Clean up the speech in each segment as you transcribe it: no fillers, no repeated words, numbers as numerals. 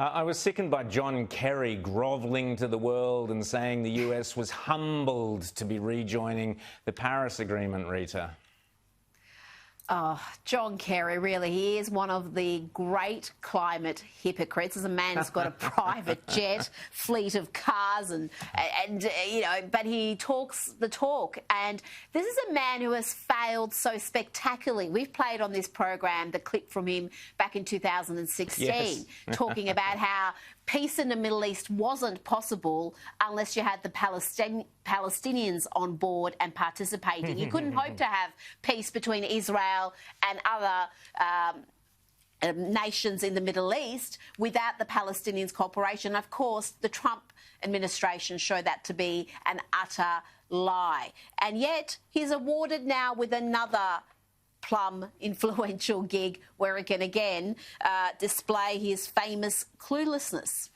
I was sickened by John Kerry grovelling to the world and saying the US was humbled to be rejoining the Paris Agreement, Rita. Oh, John Kerry, really, he is one of the great climate hypocrites. As a man who's got a private jet, fleet of cars, and you know, but he talks the talk. And this is a man who has failed so spectacularly. We've played on this program the clip from him back in 2016, yes. talking about how peace in the Middle East wasn't possible unless you had the Palestinians on board and participating. You couldn't hope to have peace between Israel and other nations in the Middle East without the Palestinians' cooperation. Of course, the Trump administration showed that to be an utter lie. And yet he's awarded now with another plum influential gig where he can again display his famous cluelessness.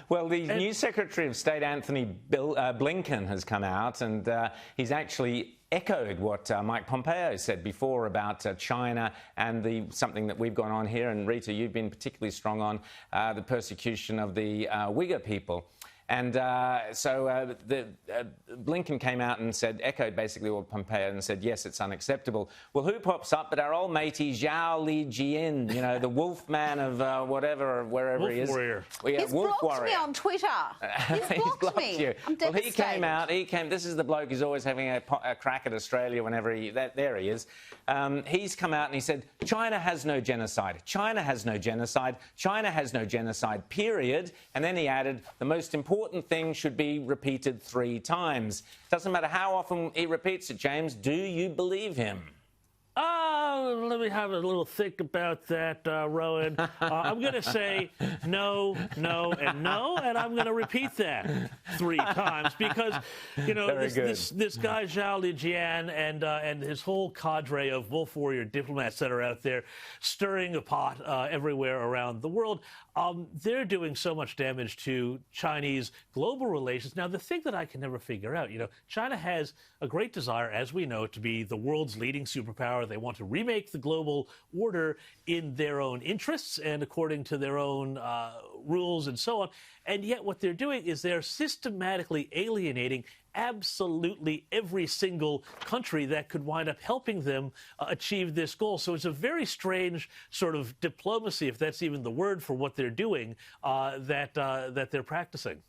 Well, the new Secretary of State, Anthony Blinken, has come out and he's actually echoed what Mike Pompeo said before about China and something that we've gone on here. And Rita, you've been particularly strong on the persecution of the Uyghur people. And so Blinken came out and echoed basically what Pompeo and said, yes, it's unacceptable. Well, who pops up but our old matey Zhao Lijian, you know, the wolf man of whatever, wherever wolf he is. Warrior. Well, yeah, He's wolf blocked warrior. me on Twitter. He's blocked me. You. I'm devastated. Well, he came, this is the bloke who's always having a crack at Australia whenever there he is. He's come out and he said, China has no genocide. China has no genocide. China has no genocide, period. And then he added, the most important thing should be repeated 3 times. Doesn't matter how often he repeats it, James. Do you believe him? Let me have a little think about that, Rowan. I'm going to say no, no, and no, and I'm going to repeat that 3 times because, you know, this guy Zhao Lijian and his whole cadre of wolf warrior diplomats that are out there stirring a pot everywhere around the world, they're doing so much damage to Chinese global relations. Now, the thing that I can never figure out, you know, China has a great desire, as we know, to be the world's leading superpower. They want to remake the global order in their own interests and according to their own rules and so on. And yet what they're doing is they're systematically alienating absolutely every single country that could wind up helping them achieve this goal. So it's a very strange sort of diplomacy, if that's even the word for what they're doing, that they're practicing.